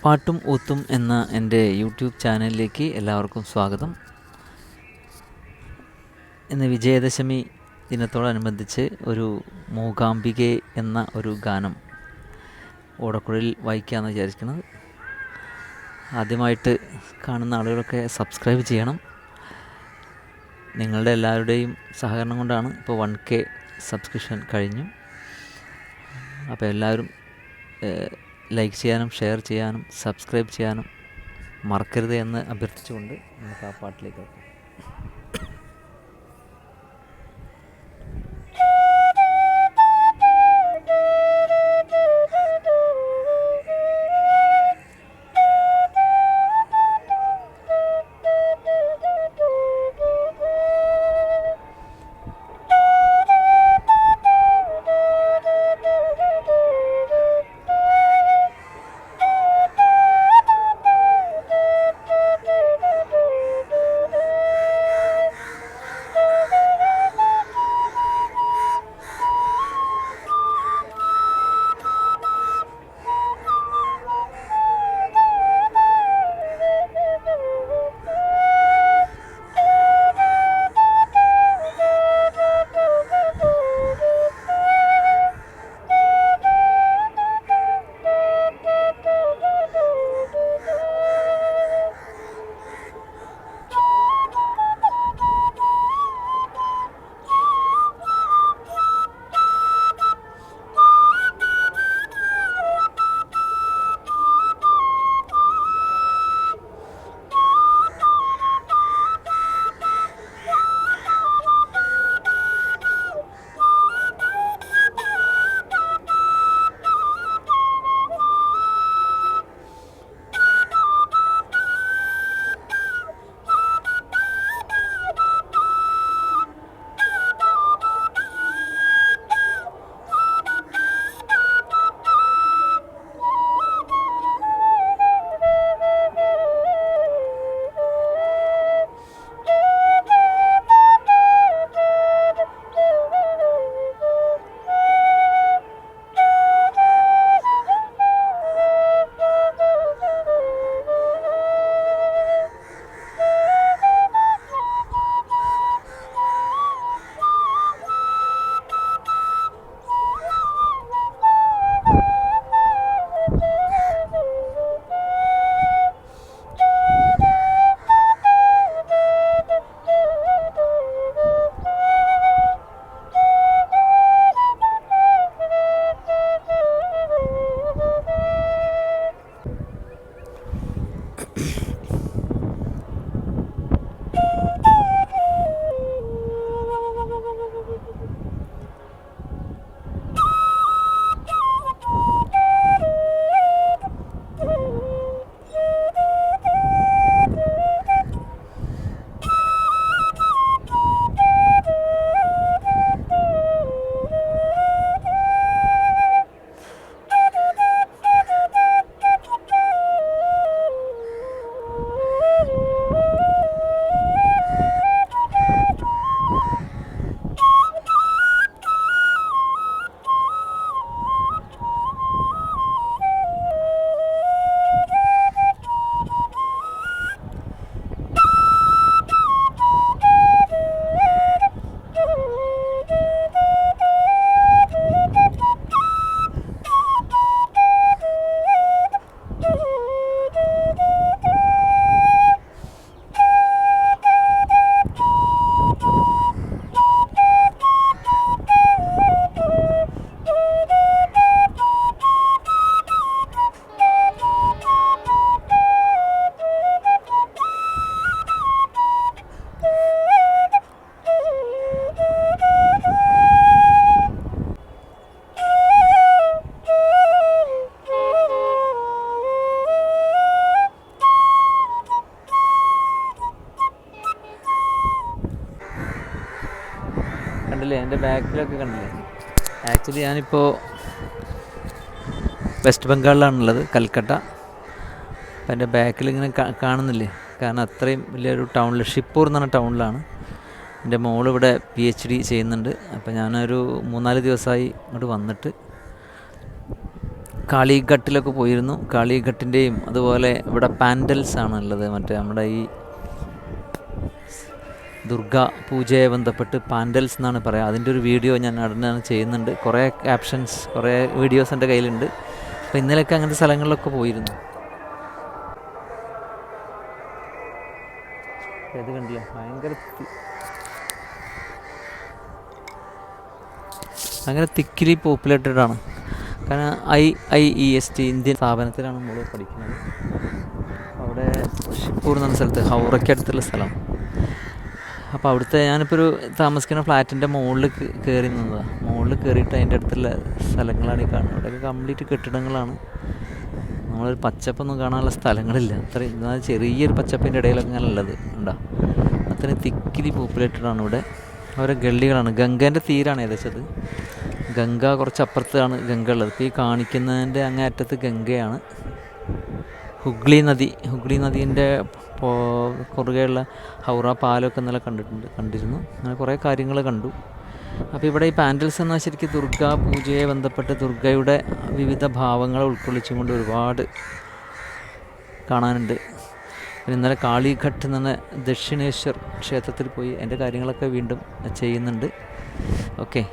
പാട്ടും ഊത്തും എന്ന എൻ്റെ യൂട്യൂബ് ചാനലിലേക്ക് എല്ലാവർക്കും സ്വാഗതം. ഇന്ന് വിജയദശമി ദിനത്തോടനുബന്ധിച്ച് ഒരു മൂകാംബികെ എന്ന ഒരു ഗാനം ഓടക്കുഴലിൽ വായിക്കാമെന്ന് വിചാരിക്കുന്നത്. ആദ്യമായിട്ട് കാണുന്ന ആളുകളൊക്കെ സബ്സ്ക്രൈബ് ചെയ്യണം. നിങ്ങളുടെ എല്ലാവരുടെയും സഹകരണം കൊണ്ടാണ് ഇപ്പോൾ 1K സബ്സ്ക്രിപ്ഷൻ കഴിഞ്ഞു. അപ്പോൾ എല്ലാവരും ലൈക്ക് ചെയ്യാനും ഷെയർ ചെയ്യാനും സബ്സ്ക്രൈബ് ചെയ്യാനും മറക്കരുത് എന്ന് അഭ്യർത്ഥിച്ചുകൊണ്ട് നമുക്ക് ആ പാട്ടിലേക്ക് പോകാം. കണ്ടില്ലേ, എൻ്റെ ബാക്കിലൊക്കെ കണ്ടില്ലേ. ആക്ച്വലി ഞാനിപ്പോൾ വെസ്റ്റ് ബംഗാളിലാണുള്ളത്, കൽക്കട്ട. അപ്പം എൻ്റെ ബാക്കിൽ ഇങ്ങനെ കാണുന്നില്ലേ, കാരണം അത്രയും വലിയൊരു ടൗണിൽ, ഷിപ്പൂർ എന്ന് പറഞ്ഞ ടൗണിലാണ്. എൻ്റെ മോളിവിടെ PhD ചെയ്യുന്നുണ്ട്. അപ്പം ഞാനൊരു 3-4 ദിവസമായി ഇങ്ങോട്ട് വന്നിട്ട് കാളിഘട്ടിലൊക്കെ പോയിരുന്നു. കാളിഘട്ടിൻ്റെയും അതുപോലെ ഇവിടെ പാൻഡൽസ് ആണുള്ളത്. മറ്റേ നമ്മുടെ ഈ ദുർഗ പൂജയെ ബന്ധപ്പെട്ട് പാൻഡൽസ് എന്നാണ് പറയുക. അതിൻ്റെ ഒരു വീഡിയോ ഞാൻ ഉടനെ ചെയ്യുന്നുണ്ട്. കുറേ ക്യാപ്ഷൻസ്, കുറേ വീഡിയോസ് എൻ്റെ കയ്യിലുണ്ട്. അപ്പോൾ ഇന്നലെയൊക്കെ അങ്ങനത്തെ സ്ഥലങ്ങളിലൊക്കെ പോയിരുന്നു. ഇത് കണ്ടില്ലേ, ഭയങ്കര തിക്കിലി പോപ്പുലേറ്റഡ് ആണ്. കാരണം IIEST ഇന്ത്യൻ സ്ഥാപനത്തിലാണ് നമ്മൾ പഠിക്കുന്നത്. അവിടെ ഷിപ്പൂർ എന്ന സ്ഥലത്ത്, ഹൗറയ്ക്ക് അടുത്തുള്ള സ്ഥലം. അപ്പോൾ അവിടുത്തെ ഞാനിപ്പോൾ ഒരു താമസിക്കുന്ന ഫ്ലാറ്റിൻ്റെ മുകളിൽ കയറി നിന്നതാണ്. മുകളിൽ കയറിയിട്ട് അതിൻ്റെ അടുത്തുള്ള സ്ഥലങ്ങളാണ് ഈ കാണുന്നത്. അവിടെയൊക്കെ കംപ്ലീറ്റ് കെട്ടിടങ്ങളാണ്. നമ്മളൊരു പച്ചപ്പൊന്നും കാണാനുള്ള സ്ഥലങ്ങളില്ല. അത്രയും ചെറിയൊരു പച്ചപ്പിൻ്റെ ഇടയിലൊക്കെ അങ്ങനെ ഉള്ളത് ഉണ്ടോ. അത്രയും തിക്കിലി പോപ്പുലേറ്റഡ് ആണ് ഇവിടെ. ഓരോ ഗള്ളികളാണ്. ഗംഗേൻ്റെ തീരാണ് ഏകദേശം. ഗംഗ കുറച്ച് അപ്പുറത്താണ് ഗംഗ ഉള്ളത്. ഇപ്പോൾ ഈ കാണിക്കുന്നതിൻ്റെ അങ്ങേ അറ്റത്ത് ഗംഗയാണ്. ഹുഗ്ലി നദീൻ്റെ കുറുകെയുള്ള ഹൗറ പാലമൊക്കെ ഇന്നലെ കണ്ടിരുന്നു. അങ്ങനെ കുറേ കാര്യങ്ങൾ കണ്ടു. അപ്പോൾ ഇവിടെ ഈ പാൻഡൽസ് എന്നാൽ ശരിക്കും ദുർഗാ പൂജയെ ബന്ധപ്പെട്ട് ദുർഗയുടെ വിവിധ ഭാവങ്ങളെ ഉൾക്കൊള്ളിച്ചുകൊണ്ട് ഒരുപാട് കാണാനുണ്ട്. പിന്നെ ഇന്നലെ കാളിഘട്ട് എന്ന ദക്ഷിണേശ്വർ ക്ഷേത്രത്തിൽ പോയി എൻ്റെ കാര്യങ്ങളൊക്കെ വീണ്ടും ചെയ്യുന്നുണ്ട്. ഓക്കെ.